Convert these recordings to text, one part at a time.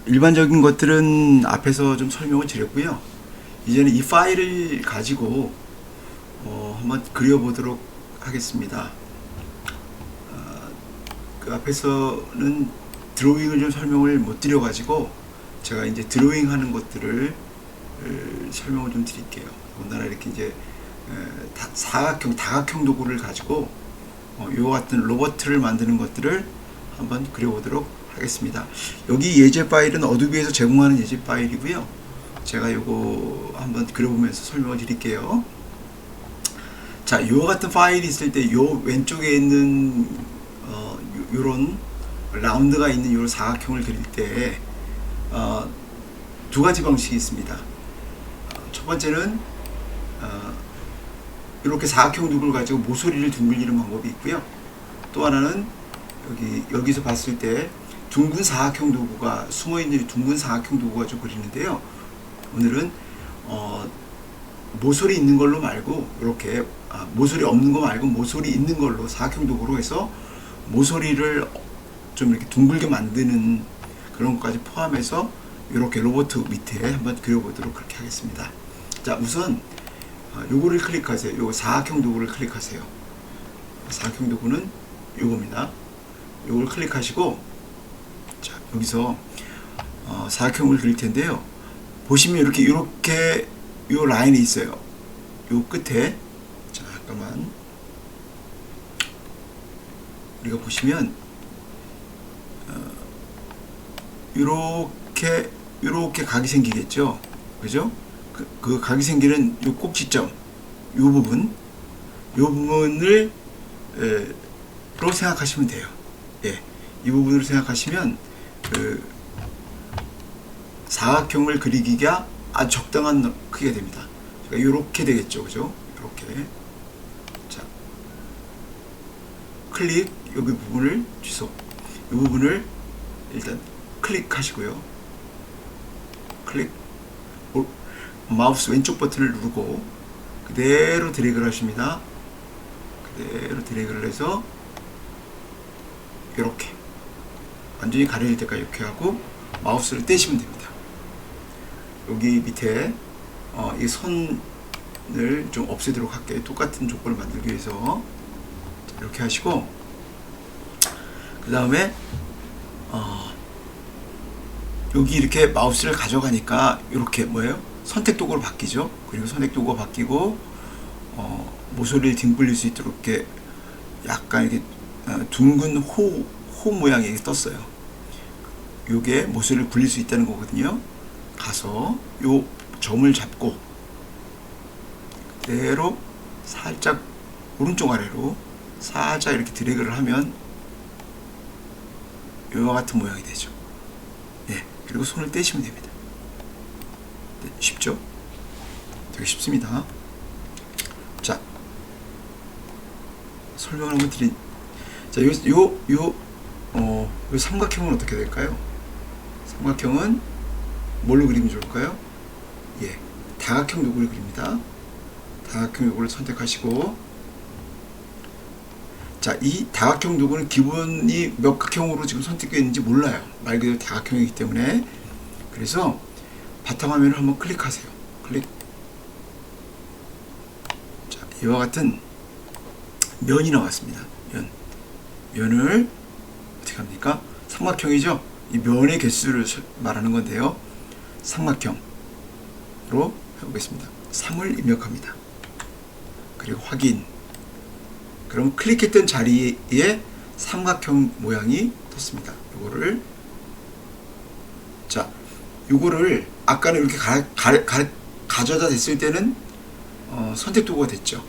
일반적인 것들은 앞에서 좀 설명을 드렸고요. 이제는 이 파일을 가지고 한번 그려보도록 하겠습니다. 그 앞에서는 드로잉을 좀 설명을 못 드려가지고 제가 이제 드로잉 하는 것들을 설명을 좀 드릴게요. 더군다나 이렇게 이제 사각형, 다각형 도구를 가지고 이와 같은 로봇을 만드는 것들을 한번 그려보도록 하겠습니다. 여기 예제 파일은 어도비에서 제공하는 예제 파일이고요. 제가 이거 한번 그려보면서 설명을 드릴게요. 자, 이와 같은 파일이 있을 때 요 왼쪽에 있는 요런 라운드가 있는 요런 사각형을 그릴 때 두 가지 방식이 있습니다. 첫 번째는 이렇게 사각형 도구를 가지고 모서리를 둥글리는 방법이 있고요. 또 하나는 여기서 봤을 때 둥근 사각형 도구가 숨어있는 둥근 사각형 도구가 좀 그리는데요. 오늘은 모서리 있는 걸로 말고 이렇게 모서리 없는 거 말고 모서리 있는 걸로 사각형 도구로 해서 모서리를 좀 이렇게 둥글게 만드는 그런 것까지 포함해서 이렇게 로봇 밑에 한번 그려보도록 그렇게 하겠습니다. 자, 우선 요거를 클릭하세요. 요 사각형 도구를 클릭하세요. 사각형 도구는 요겁니다. 요걸 클릭하시고, 자, 여기서 사각형을 그릴 텐데요. 보시면 이렇게 요 라인이 있어요. 요 끝에, 자, 잠깐만, 우리가 보시면 요렇게 각이 생기겠죠. 그죠? 그 각이 생기는 요 꼭지점, 요 부분을 로 생각하시면 돼요. 예, 이 부분으로 생각하시면 그 사각형을 그리기가 아주 적당한 크기가 됩니다. 그러니까 요렇게 되겠죠. 그죠? 요렇게. 자, 클릭, 여기 부분을 취소. 이 부분을 일단 클릭하시고요. 클릭, 마우스 왼쪽 버튼을 누르고 그대로 드래그를 하십니다. 그대로 드래그를 해서 이렇게 완전히 가려질 때까지 이렇게 하고 마우스를 떼시면 됩니다. 여기 밑에 이 선을 좀 없애도록 할게요. 똑같은 조건을 만들기 위해서. 자, 이렇게 하시고 그 다음에 여기 이렇게 마우스를 가져가니까 이렇게 뭐예요? 선택 도구로 바뀌죠. 그리고 선택 도구가 바뀌고 모서리를 뒹굴릴 수 있도록 이렇게 약간 이렇게 둥근 호 모양이 이렇게 떴어요. 요게 모서리를 굴릴 수 있다는 거거든요. 가서 요 점을 잡고 그대로 살짝 오른쪽 아래로 살짝 이렇게 드래그를 하면 요와 같은 모양이 되죠. 예, 그리고 손을 떼시면 됩니다. 네, 쉽죠? 되게 쉽습니다. 자, 설명을 한번 드린. 자, 요 삼각형은 어떻게 될까요? 삼각형은 뭘로 그리면 좋을까요? 예, 다각형 도구를 그립니다. 다각형 도구를 선택하시고, 자, 이 다각형 도구는 기본이 몇 각형으로 지금 선택되어 있는지 몰라요. 말 그대로 다각형이기 때문에. 그래서 바탕화면을 한번 클릭하세요. 클릭. 자, 이와 같은 면이 나왔습니다. 면을 어떻게 합니까? 삼각형이죠? 이 면의 개수를 말하는 건데요. 삼각형으로 해보겠습니다. 3을 입력합니다. 그리고 확인. 그럼 클릭했던 자리에 삼각형 모양이 떴습니다. 요거를, 자, 요거를 아까는 이렇게 가져다 댔을 때는 선택 도구가 됐죠.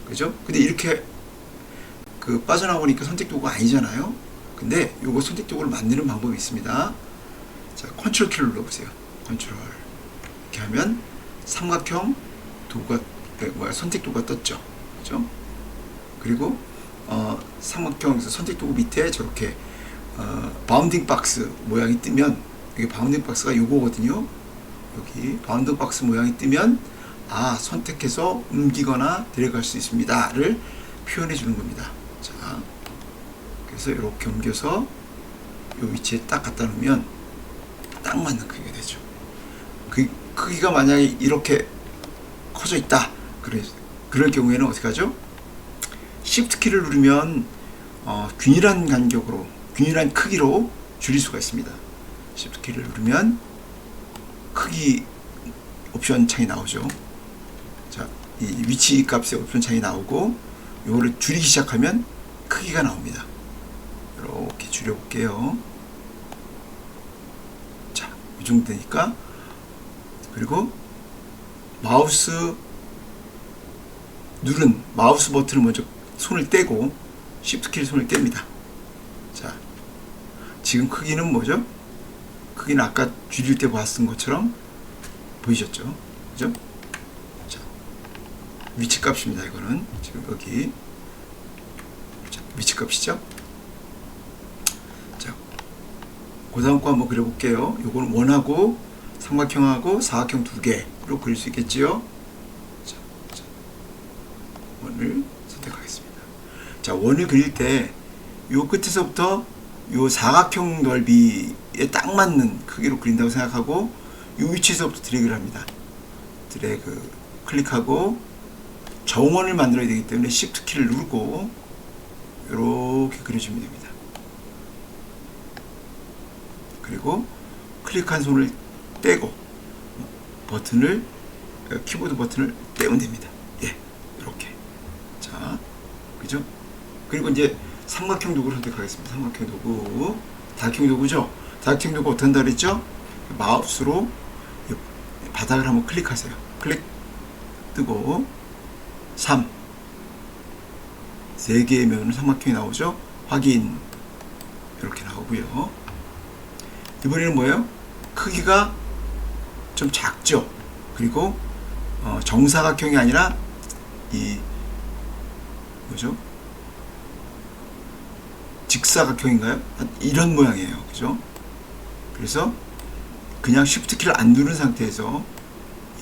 그죠? 근데 이렇게 빠져나오니까 선택 도구가 아니잖아요. 근데 요거 선택 도구를 만드는 방법이 있습니다. 자, 컨트롤 키를 눌러보세요. 컨트롤. 이렇게 하면 삼각형 도구가, 선택 도구가 떴죠. 그죠? 그리고 삼각형에서 선택 도구 밑에 저렇게 바운딩 박스 모양이 뜨면, 이게 바운딩 박스가 요거거든요. 여기 바운딩 박스 모양이 뜨면 선택해서 옮기거나 데려갈 수 있습니다를 표현해 주는 겁니다. 자, 그래서 이렇게 옮겨서 요 위치에 딱 갖다 놓으면 딱 맞는 크기가 되죠. 그 크기가 만약에 이렇게 커져 있다. 그럴 경우에는 어떻게 하죠? Shift 키를 누르면 균일한 간격으로, 균일한 크기로 줄일 수가 있습니다. Shift 키를 누르면 크기 옵션 창이 나오죠. 자, 이 위치 값의 옵션 창이 나오고, 이거를 줄이기 시작하면 크기가 나옵니다. 이렇게 줄여볼게요. 자, 이 정도 되니까, 그리고 마우스 누른 마우스 버튼을 먼저 손을 떼고 Shift 키를 손을 뗍니다. 자, 지금 크기는 뭐죠? 크기는 아까 줄일 때 봤던 것처럼 보이셨죠? 그죠? 자, 위치 값입니다. 이거는 지금 여기 자, 위치 값이죠? 자, 그 다음 거 한번 그려볼게요. 요거는 원하고 삼각형하고 사각형 두 개로 그릴 수 있겠지요? 자, 원을 선택하겠습니다. 자, 원을 그릴 때 요 끝에서부터 요 사각형 넓이에 딱 맞는 크기로 그린다고 생각하고 요 위치에서부터 드래그를 합니다. 드래그 클릭하고 정원을 만들어야 되기 때문에 Shift 키를 누르고 이렇게 그려주면 됩니다. 그리고 클릭한 손을 떼고 버튼을, 키보드 버튼을 떼면 됩니다. 예, 이렇게. 자, 그죠? 그리고 이제 삼각형 도구를 선택하겠습니다. 삼각형 도구, 다각형 도구죠. 다각형 도구 어떻게 한다 그랬죠? 마우스로 바닥을 한번 클릭하세요. 클릭 뜨고 3, 3개의 면으로 삼각형이 나오죠. 확인, 이렇게 나오고요. 이번에는 뭐예요? 크기가 좀 작죠. 그리고 정사각형이 아니라 이 뭐죠? 직사각형인가요? 이런 모양이에요. 그죠? 그래서 그냥 Shift 키를 안 누른 상태에서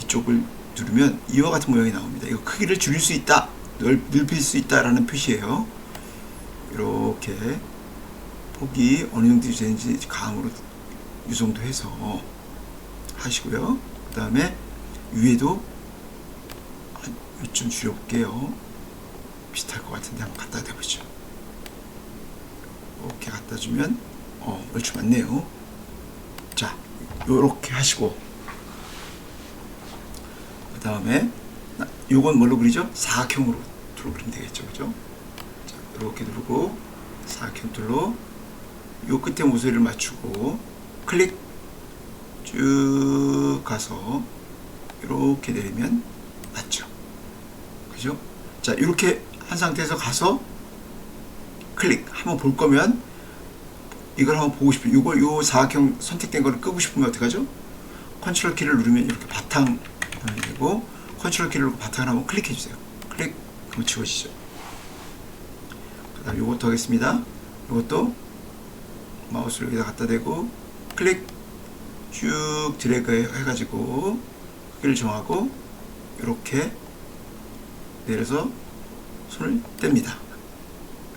이쪽을 누르면 이와 같은 모양이 나옵니다. 이거 크기를 줄일 수 있다, 넓힐 수 있다라는 표시예요. 이렇게 폭이 어느 정도 되는지 감으로 이 정도 해서 하시고요. 그 다음에 위에도 좀 줄여볼게요. 비슷할 것 같은데 한번 갖다 대보죠. 이렇게 갖다 주면 얼추 맞네요. 자, 요렇게 하시고 그 다음에 요건 뭘로 그리죠? 사각형으로 그리면 되겠죠. 그죠? 자, 이렇게 누르고 사각형 툴로 요 끝에 모서리를 맞추고 클릭 쭉 가서 이렇게 내리면 맞죠. 그죠? 자, 이렇게 한 상태에서 가서 클릭 한번 볼 거면 이걸 한번 보고 싶으면 요 사각형 선택된 거를 끄고 싶으면 어떻게 하죠? 컨트롤 키를 누르면 이렇게 바탕 되고, 컨트롤 키를 누르고 바탕을 한번 클릭해 주세요. 클릭, 그럼 지워지죠. 그 다음 요것도 하겠습니다. 요것도 마우스를 여기다 갖다 대고 클릭 쭉 드래그 해가지고 크기를 정하고 이렇게 내려서 손을 뗍니다.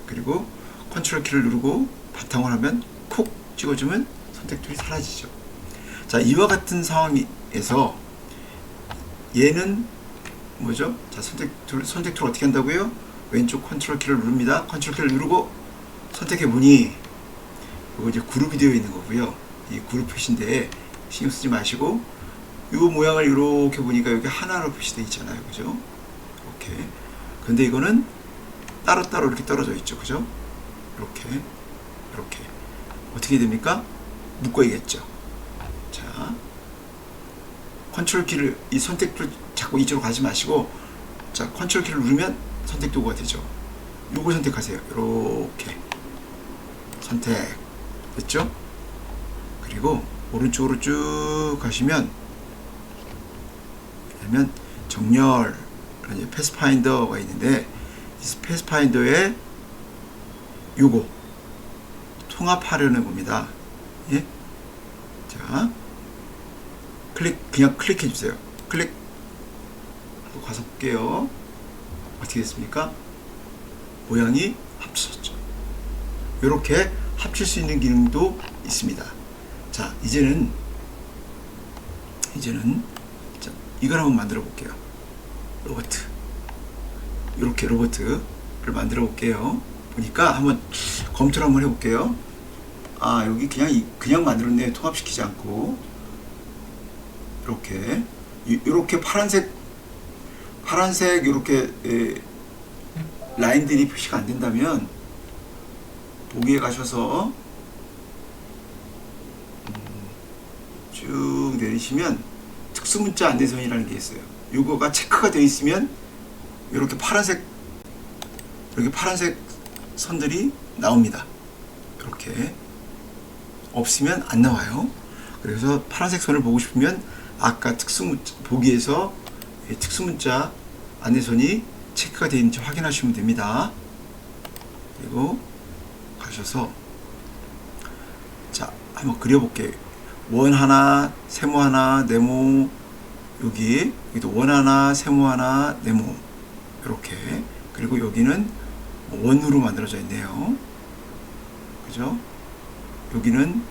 그리고 컨트롤 키를 누르고 바탕을 하면 콕 찍어주면 선택툴이 사라지죠. 자, 이와 같은 상황에서 얘는 뭐죠? 자, 선택툴 어떻게 한다고요? 왼쪽 컨트롤 키를 누릅니다. 컨트롤 키를 누르고 선택해 보니 이거 이제 그룹이 되어 있는 거고요. 이 그룹 표시인데 신경 쓰지 마시고 이 모양을 이렇게 보니까 여기 하나로 표시되어 있잖아요. 그죠? 이렇게. 근데 이거는 따로따로 이렇게 떨어져 있죠. 그죠? 이렇게 어떻게 됩니까? 묶어야겠죠. 자, 컨트롤 키를, 이 선택툴 자꾸 이쪽으로 가지 마시고, 자, 컨트롤 키를 누르면 선택 도구가 되죠. 요걸 선택하세요. 이렇게 선택 됐죠? 그리고 오른쪽으로 쭉 가시면 그러면 정렬, 이제 패스파인더가 있는데 이 패스파인더에 요거 통합하려는 겁니다. 예? 자, 그냥 클릭해 주세요. 클릭 하고 가서 볼게요. 어떻게 됐습니까? 모양이 합쳐졌죠. 이렇게 합칠 수 있는 기능도 있습니다. 자, 이제는 이제는 자, 이걸 한번 만들어 볼게요. 로봇. 이렇게 로봇을 만들어 볼게요. 보니까 한번 검토를 한번 해볼게요. 아, 여기 그냥 만들었네. 통합시키지 않고. 이렇게 파란색 이렇게 라인들이 표시가 안 된다면 보기에 가셔서 쭉 내리시면 특수문자 안내선이라는 게 있어요. 이거가 체크가 되어 있으면 이렇게 파란색 선들이 나옵니다. 이렇게 없으면 안 나와요. 그래서 파란색 선을 보고 싶으면 아까 특수문자 보기에서 특수문자 안내선이 체크가 되어 있는지 확인하시면 됩니다. 그리고 가셔서 자, 한번 그려볼게요. 원 하나, 세모 하나, 네모. 여기도 원 하나, 세모 하나, 네모. 이렇게. 그리고 여기는 원으로 만들어져 있네요. 그죠? 여기는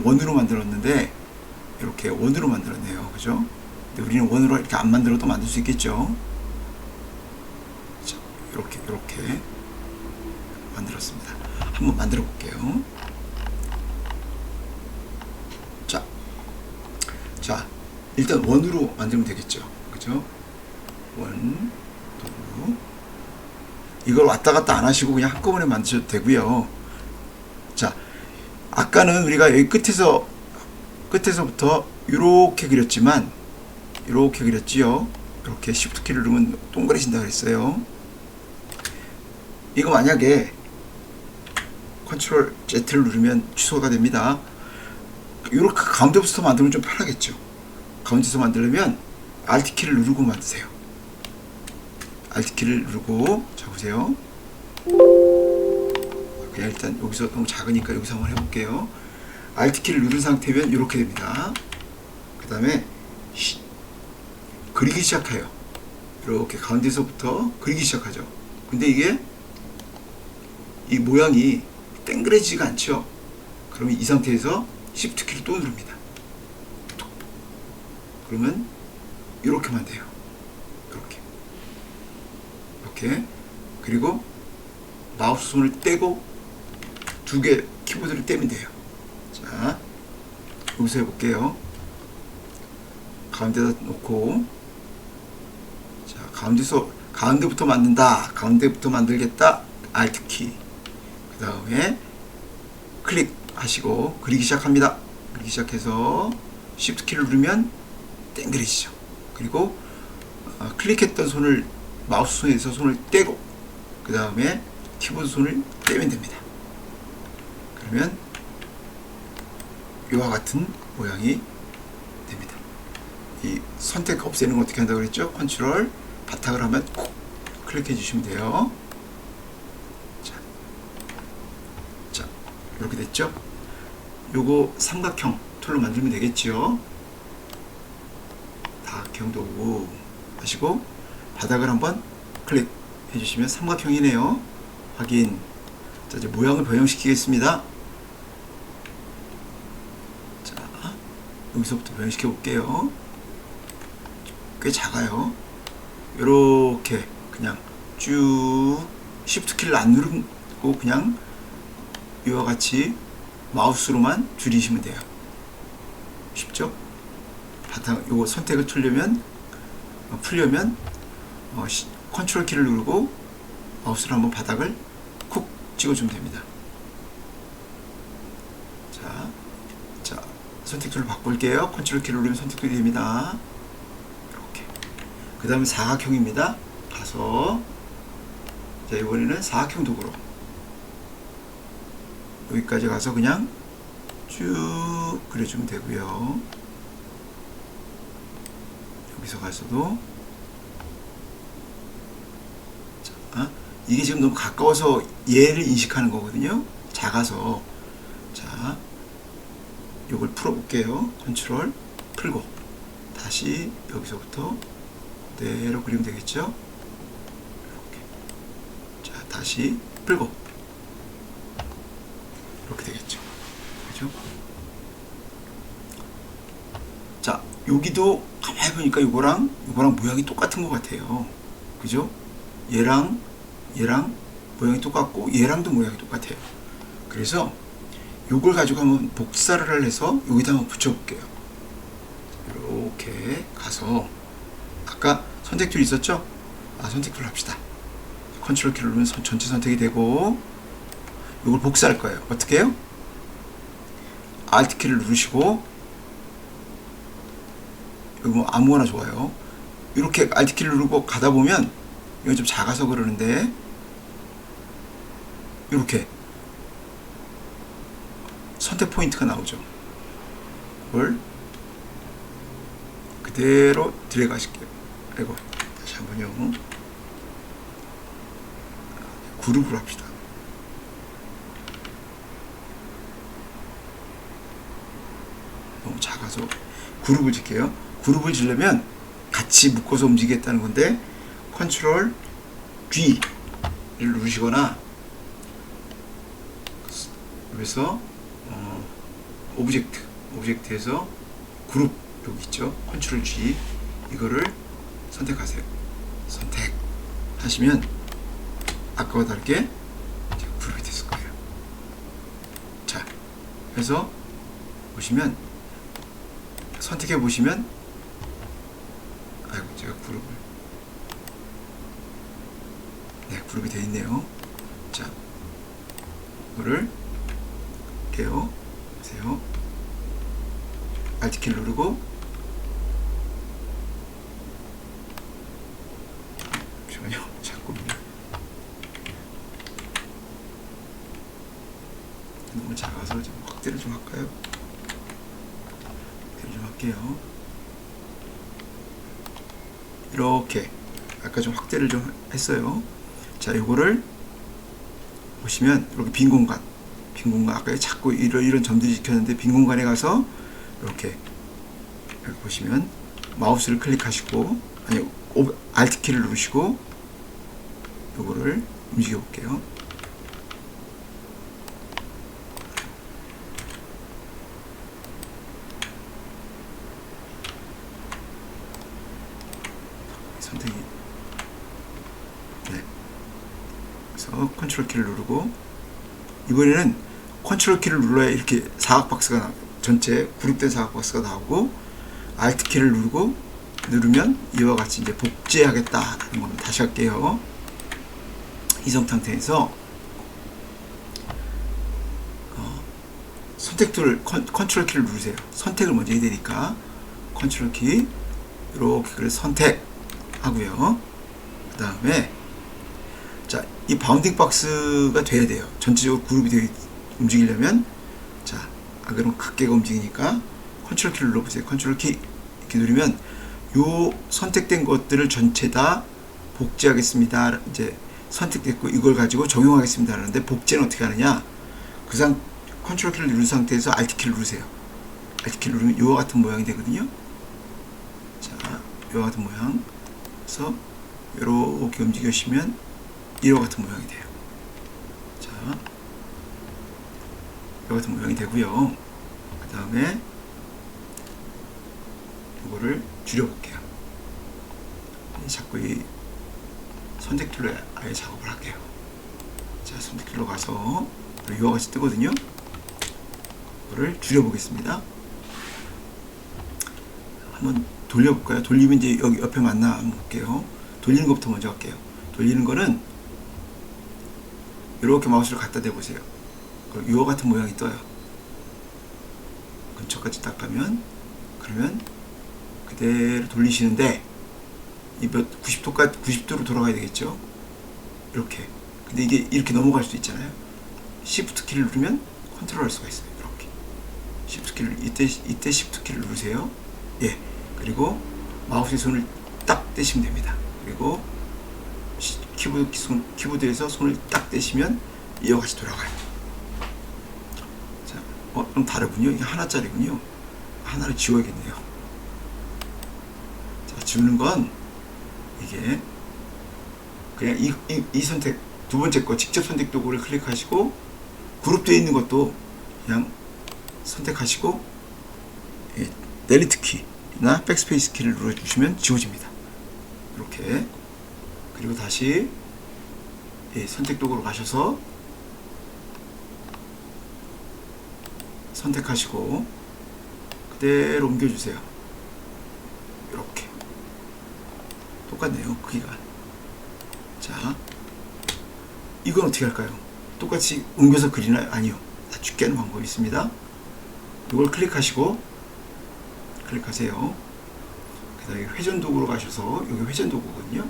원으로 만들었는데 이렇게 원으로 만들었네요. 그죠? 근데 우리는 원으로 이렇게 안 만들어도 만들 수 있겠죠. 자, 이렇게 만들었습니다. 한번 만들어 볼게요. 자, 일단 원으로 만들면 되겠죠. 그죠? 원, 두. 이걸 왔다 갔다 안 하시고 그냥 한꺼번에 만드셔도 되고요. 자, 아까는 우리가 여기 끝에서부터 이렇게 그렸지만 이렇게 그렸지요. 이렇게 Shift 키를 누르면 동그래진다 그랬어요. 이거 만약에 Ctrl Z를 누르면 취소가 됩니다. 이렇게 가운데부터 만들면 좀 편하겠죠. 가운데서 만들려면 Alt 키를 누르고 만드세요. Alt 키를 누르고 잡으세요. 그냥 일단 여기서 너무 작으니까 여기서 한번 해볼게요. Alt 키를 누른 상태면 이렇게 됩니다. 그 다음에 그리기 시작해요. 이렇게 가운데서부터 그리기 시작하죠. 근데 이게 이 모양이 땡그레지가 않죠. 그러면 이 상태에서 Shift 키를 또 누릅니다. 그러면 이렇게만 돼요. 이렇게. 그리고 마우스 손을 떼고 두 개 키보드를 떼면 돼요. 자, 여기서 해볼게요. 가운데다 놓고, 자, 가운데부터 가운데부터 만들겠다. Alt 키. 그 다음에 클릭하시고 그리기 시작합니다. 그리기 시작해서 Shift 키를 누르면 땡그리시죠. 그리고 클릭했던 손을 마우스 손에서 손을 떼고 그 다음에 키보드 손을 떼면 됩니다. 그러면 이와 같은 모양이 됩니다. 이 선택 없애는 거 어떻게 한다고 그랬죠? 컨트롤 바탕을 하면 콕 클릭해 주시면 돼요. 자, 이렇게 됐죠? 요거 삼각형 툴로 만들면 되겠죠? 다각형도 오고 하시고 바닥을 한번 클릭해 주시면 삼각형이네요. 확인. 자, 이제 모양을 변형시키겠습니다. 자, 여기서부터 변형시켜 볼게요. 꽤 작아요. 요렇게 그냥 쭉 Shift 키를 안 누르고 그냥 이와 같이 마우스로만 줄이시면 돼요. 쉽죠? 바탕 요거 선택을 풀려면 컨트롤 키를 누르고 마우스로 한번 바닥을 쿡 찍어주면 됩니다. 자, 선택 툴을 바꿀게요. 컨트롤 키를 누르면 선택이 됩니다. 이렇게. 그 다음에 사각형입니다. 가서 자, 이번에는 사각형 도구로 여기까지 가서 그냥 쭉 그려주면 되고요. 여기서 가서도 자, 이게 지금 너무 가까워서 얘를 인식하는 거거든요. 작아서. 자, 요걸 풀어볼게요. 컨트롤 풀고 다시 여기서부터 그대로 그리면 되겠죠. 이렇게. 자, 다시 풀고 이렇게 되겠죠. 그죠? 여기도 가만히 보니까 이거랑 모양이 똑같은 것 같아요. 그죠? 얘랑 모양이 똑같고 얘랑도 모양이 똑같아요. 그래서 요걸 가지고 한번 복사를 해서 여기다 한번 붙여볼게요. 이렇게 가서 아까 선택툴 있었죠? 선택툴 합시다. 컨트롤 키를 누르면 전체 선택이 되고 이걸 복사할 거예요. 어떻게 해요? Alt 키를 누르시고 여기 뭐 아무거나 좋아요. 이렇게 Alt 키를 누르고 가다 보면 이건 좀 작아서 그러는데 이렇게 선택 포인트가 나오죠. 그걸 그대로 드래그 하실게요. 아이고, 다시 한번요. 그룹을 합시다. 너무 작아서 그룹을 질게요. 그룹을 지려면 같이 묶어서 움직이겠다는 건데 컨트롤 G를 누르시거나 여기서 오브젝트에서 그룹 여기 있죠. 컨트롤 G 이거를 선택하세요. 선택 하시면 아까와 다르게 그룹이 됐을 거예요. 자, 그래서 보시면 선택해 보시면 아이고 제가 그룹이 되어 있네요. 자, 이거를 할게요. 보세요. Alt 키를 누르고 잠시만요. 잠깐만요. 너무 작아서 좀 확대를 좀 할까요? 확대를 좀 할게요. 이렇게 아까 좀 확대를 좀 했어요. 자, 요거를 보시면 이렇게 빈 공간 아까 자꾸 이런 점들이 찍혔는데 빈 공간에 가서 이렇게 여기 보시면 마우스를 클릭하시고 Alt 키를 누르시고 요거를 움직여 볼게요. 선택이 그래서 컨트롤 키를 누르고 이번에는 컨트롤 키를 눌러야 이렇게 사각 박스가 전체 그룹된 사각 박스가 나오고 Alt 키를 누르면 이와 같이 이제 복제하겠다는 겁니다. 다시 할게요. 이성 상태에서 선택툴 컨트롤 키를 누르세요. 선택을 먼저 해야 되니까 컨트롤 키 이렇게 그래서 선택하고요. 그 다음에 자, 이 바운딩 박스가 돼야 돼요. 전체적으로 그룹이 움직이려면 자, 안 그러면 각계가 움직이니까 컨트롤 키를 눌러보세요. 컨트롤 키 이렇게 누르면 요 선택된 것들을 전체 다 복제하겠습니다. 이제 선택됐고 이걸 가지고 적용하겠습니다. 하는데 복제는 어떻게 하느냐? 컨트롤 키를 누른 상태에서 Alt 키를 누르세요. Alt 키를 누르면 이와 같은 모양이 되거든요. 자, 이와 같은 모양. 그래서 이렇게 움직여주시면 이와 같은 모양이 돼요. 자, 이와 같은 모양이 되고요. 그 다음에 이거를 줄여볼게요. 자꾸 이 선택툴로 아예 작업을 할게요. 자, 선택툴로 가서 이와 같이 뜨거든요. 이거를 줄여보겠습니다. 한번 돌려볼까요? 돌리면 이제 여기 옆에 맞나 한번 볼게요. 돌리는 것부터 먼저 할게요. 돌리는 거는 이렇게 마우스를 갖다 대보세요. 이와 같은 모양이 떠요. 근처까지 딱 가면 그러면 그대로 돌리시는데 이 90도로 돌아가야 되겠죠. 이렇게. 근데 이게 이렇게 넘어갈 수도 있잖아요. Shift 키를 누르면 컨트롤 할 수가 있어요. 이렇게. Shift 키를 이때 Shift 키를 누르세요. 예. 그리고 마우스의 손을 딱 떼시면 됩니다. 그리고 키보드에서 손을 딱 떼시면 이와 같이 돌아가요. 자, 좀 다르군요. 이게 하나짜리군요. 하나를 지워야겠네요. 자, 지우는 건 이게 그냥 이 선택 두 번째 거 직접 선택 도구를 클릭하시고 그룹되어 있는 것도 그냥 선택하시고 델리트 키 Shift나 백스페이스 키를 눌러주시면 지워집니다. 이렇게. 그리고 다시 선택 도구로 가셔서 선택하시고 그대로 옮겨주세요. 이렇게. 똑같네요, 크기가. 자, 이건 어떻게 할까요? 똑같이 옮겨서 그리나요? 아니요. 낮추게 하는 방법이 있습니다. 이걸 클릭하시고 클릭하세요. 그 다음에 회전 도구로 가셔서 여기 회전 도구거든요.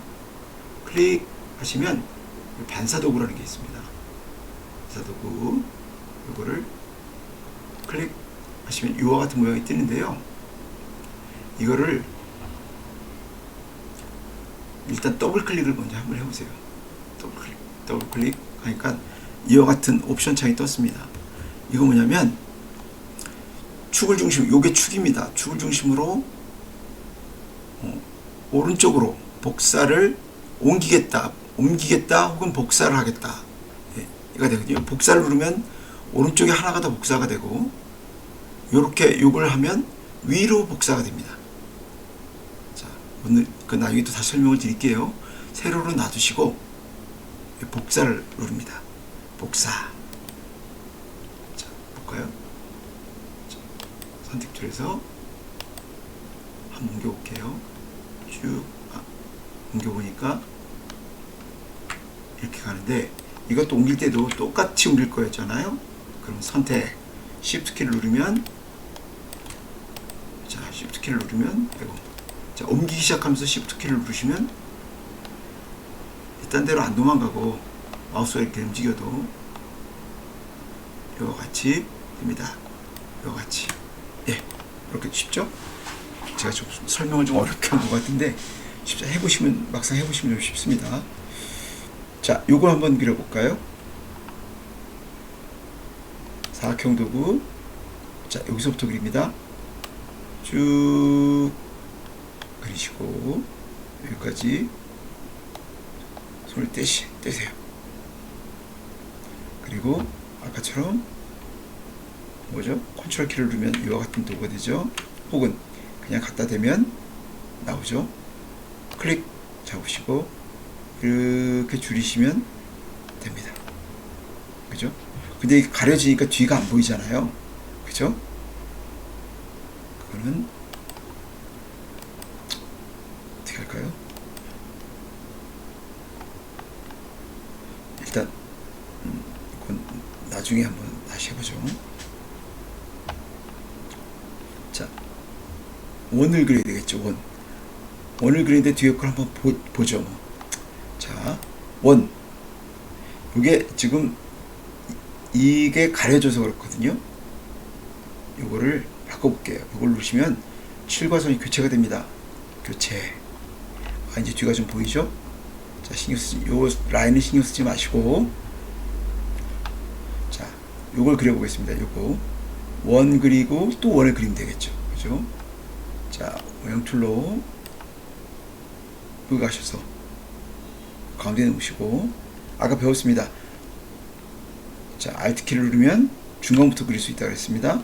클릭하시면 반사 도구라는 게 있습니다. 반사 도구 이거를 클릭하시면 이와 같은 모양이 뜨는데요. 이거를 일단 더블 클릭을 먼저 한번 해보세요. 더블 클릭 하니까 이와 같은 옵션 창이 떴습니다. 이거 뭐냐면 축을 중심, 요게 축입니다. 축을 중심으로 오른쪽으로 복사를 옮기겠다 혹은 복사를 하겠다. 이가 되거든요. 복사를 누르면 오른쪽에 하나가 더 복사가 되고, 요렇게 요걸 하면 위로 복사가 됩니다. 자, 오늘 그 나중에 또 다시 설명을 드릴게요. 세로로 놔두시고 복사를 누릅니다. 복사. 자, 볼까요? 자, 선택 툴에서 한번 옮겨볼게요. 쭉 옮겨보니까 이렇게 가는데, 이것도 옮길 때도 똑같이 옮길 거였잖아요. 그럼 선택 Shift 키를 누르면, 자, Shift 키를 누르면 되고, 자, 옮기기 시작하면서 Shift 키를 누르시면 딴 데로 안 도망가고 마우스가 이렇게 움직여도 이와 같이 됩니다. 이와 같이. 예, 이렇게 쉽죠? 제가 좀 설명을 좀 어렵게 한 것 같은데 쉽죠? 해보시면, 막상 해보시면 좀 쉽습니다. 자, 요거 한번 그려볼까요? 사각형 도구. 자, 여기서부터 그립니다. 쭉 그리시고 여기까지 손을 떼세요. 그리고 아까처럼 뭐죠? 컨트롤 키를 누르면 이와 같은 도구가 되죠. 혹은 그냥 갖다 대면 나오죠. 클릭 잡으시고 이렇게 줄이시면 됩니다. 그죠? 근데 이게 가려지니까 뒤가 안 보이잖아요. 그죠? 그거는 어떻게 할까요? 일단 이건 나중에 한번 다시 해보죠. 자, 원을 그려야 되겠죠. 원을 그리는데 뒤에 걸 한번 보죠. 자, 원. 이게 지금 이게 가려져서 그렇거든요. 이거를 바꿔볼게요. 이걸 누르시면 칠과선이 교체가 됩니다. 교체. 이제 뒤가 좀 보이죠? 자, 요 라인을 신경 쓰지 마시고, 자, 요걸 그려보겠습니다. 요거 원 그리고 또 원을 그리면 되겠죠. 그죠? 자, 모형 툴로 여기 가셔서 가운데 놓으시고, 아까 배웠습니다. 자, Alt 키를 누르면 중간부터 그릴 수 있다고 했습니다.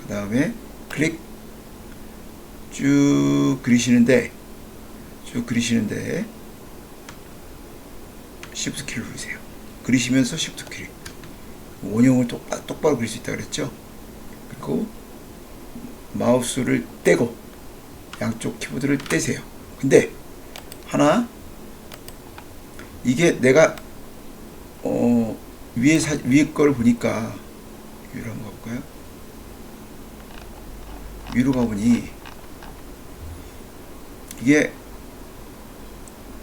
그 다음에 클릭. 쭉 그리시는데 Shift 키를 누르세요. 그리시면서 Shift 키. 원형을 똑바로 그릴 수 있다고 그랬죠. 그리고 마우스를 떼고 양쪽 키보드를 떼세요. 근데 하나, 이게 내가 위에 걸 보니까 위로 한번 가볼까요? 위로 가보니 이게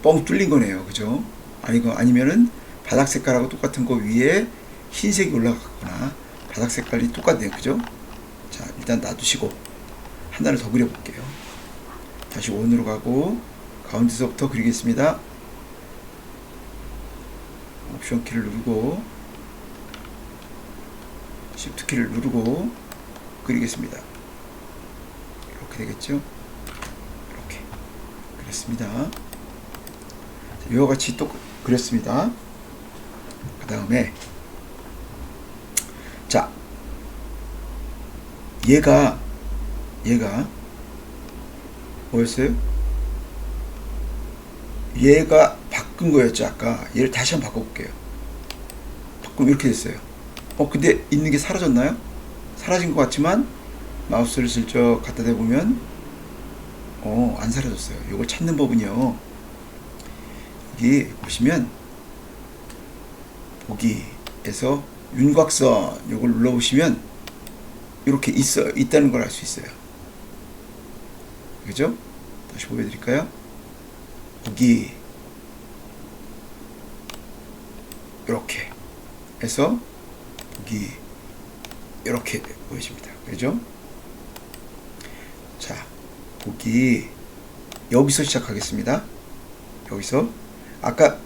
뻥 뚫린 거네요. 그죠? 아니면은 바닥 색깔하고 똑같은 거 위에 흰색이 올라갔거나 바닥 색깔이 똑같네요. 그죠? 자, 일단 놔두시고 하나를 더 그려볼게요. 다시 원으로 가고 가운데서부터 그리겠습니다. 옵션 키를 누르고 Shift 키를 누르고 그리겠습니다. 이렇게 되겠죠? 이렇게 그렸습니다. 이와 같이 또 그렸습니다. 그 다음에 자, 얘가 뭐였어요? 얘가 바꾼 거였죠 아까. 얘를 다시 한번 바꿔볼게요. 바꾸면 이렇게 됐어요. 근데 있는 게 사라졌나요? 사라진 것 같지만 마우스를 슬쩍 갖다 대보면 안 사라졌어요. 이걸 찾는 법은요, 여기 보시면 보기에서 윤곽선 요걸 눌러보시면 이렇게 있다는 걸 알 수 있어요. 그죠? 다시 보여드릴까요? 보기 이렇게 해서 보기 이렇게 보여집니다. 그죠? 자, 보기 여기서 시작하겠습니다. 여기서 아까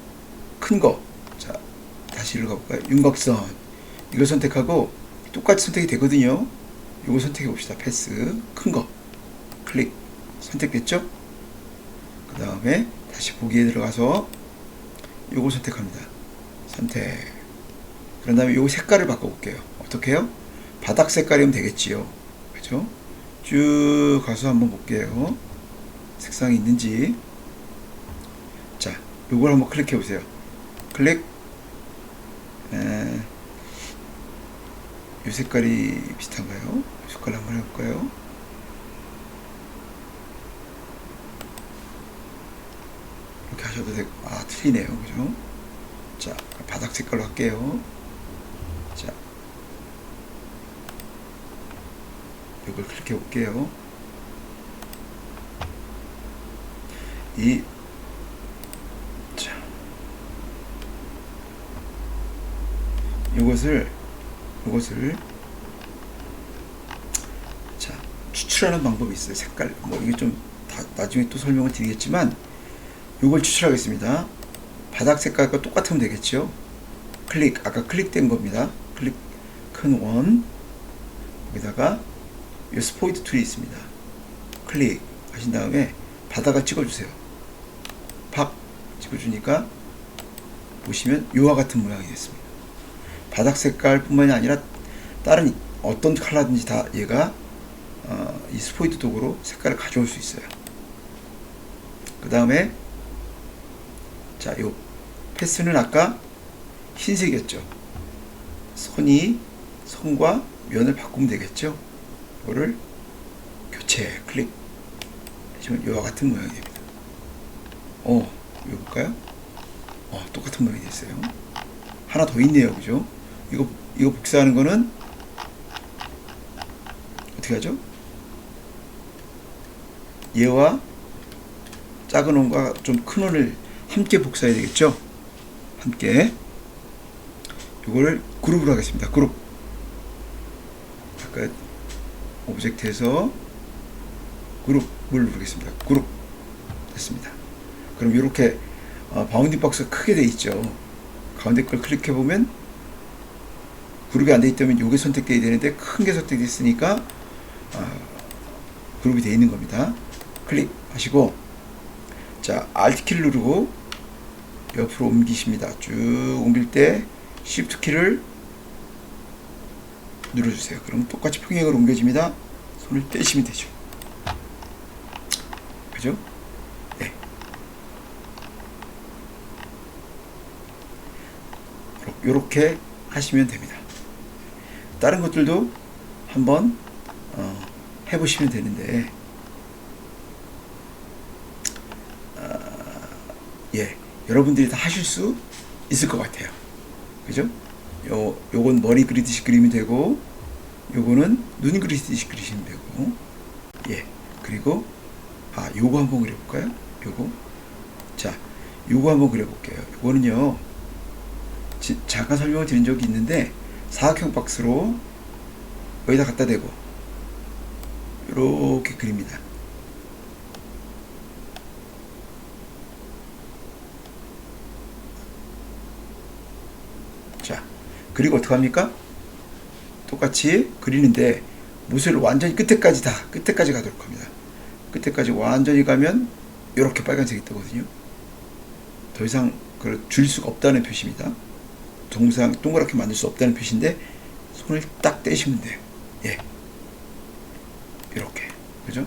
큰 거, 자 다시 일로 가볼까요? 윤곽선 이거 선택하고 똑같이 선택이 되거든요. 이거 선택해 봅시다. 패스 큰 거 클릭 선택됐죠? 그 다음에 다시 보기에 들어가서 요거 선택합니다. 선택. 그런 다음에 요 색깔을 바꿔볼게요. 어떻게 해요? 바닥 색깔이면 되겠지요. 그죠? 쭉 가서 한번 볼게요. 색상이 있는지. 자, 요걸 한번 클릭해 보세요. 클릭. 이 색깔이 비슷한가요? 이 색깔 한번 해볼까요? 이렇게 하셔도 되고, 틀리네요. 그죠? 자, 바닥 색깔로 할게요. 자, 이걸 클릭해 볼게요. 자, 이것을 자, 추출하는 방법이 있어요. 색깔 이게 좀 나중에 또 설명을 드리겠지만 이걸 추출하겠습니다. 바닥 색깔과 똑같으면 되겠죠. 클릭, 아까 클릭된 겁니다. 클릭 큰 원, 여기다가 이 스포이트 툴이 있습니다. 클릭 하신 다음에 바닥을 찍어주세요. 팍 찍어주니까 보시면 이와 같은 모양이 됐습니다. 바닥 색깔 뿐만이 아니라 다른 어떤 컬러든지 다 얘가 이 스포이트 도구로 색깔을 가져올 수 있어요. 그 다음에 자, 요 패스는 아까 흰색이었죠. 선과 면을 바꾸면 되겠죠. 이거를 교체 클릭 하시면 이와 같은 모양이 됩니다. 이거 볼까요? 똑같은 모양이 됐어요. 하나 더 있네요. 그죠? 이거 복사하는 거는 어떻게 하죠? 얘와 작은 원과 좀 큰 원을 함께 복사해야 되겠죠? 함께. 이거를 그룹으로 하겠습니다. 그룹. 아까 오브젝트에서 그룹을 누르겠습니다. 그룹. 됐습니다. 그럼 이렇게 바운딩 박스가 크게 돼 있죠. 가운데 걸 클릭해 보면 그룹이 안 돼 있다면 요게 선택돼야 되는데 큰 게 선택돼 있으니까 그룹이 돼 있는 겁니다. 클릭하시고 자, Alt 키를 누르고 옆으로 옮기십니다. 쭉 옮길 때 Shift 키를 눌러주세요. 그럼 똑같이 평행으로 옮겨집니다. 손을 떼시면 되죠. 그죠? 네. 요렇게 하시면 됩니다. 다른 것들도 한번 해보시면 되는데 여러분들이 다 하실 수 있을 것 같아요. 그죠? 요건 머리 그리듯이 그리면 되고 요거는 눈 그리듯이 그리시면 되고 그리고 요거 한번 그려볼까요? 자, 요거 한번 그려볼게요. 요거는요 잠깐 설명을 드린 적이 있는데 사각형 박스로 여기다 갖다 대고 이렇게 그립니다. 자, 그리고 어떻게 합니까? 똑같이 그리는데 못을 완전히 끝에까지 가도록 합니다. 끝에까지 완전히 가면 이렇게 빨간색이 뜨거든요. 더 이상 그걸 줄 수가 없다는 표시입니다. 동그랗게 만들 수 없다는 표시인데 손을 딱 떼시면 돼요. 이렇게. 그죠?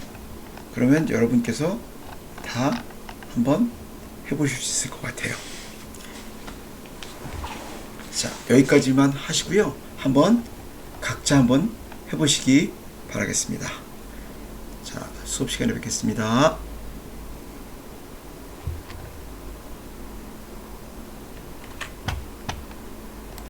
그러면 여러분께서 다 한번 해보실 수 있을 것 같아요. 자, 여기까지만 하시고요. 한번 각자 한번 해보시기 바라겠습니다. 자, 수업 시간에 뵙겠습니다.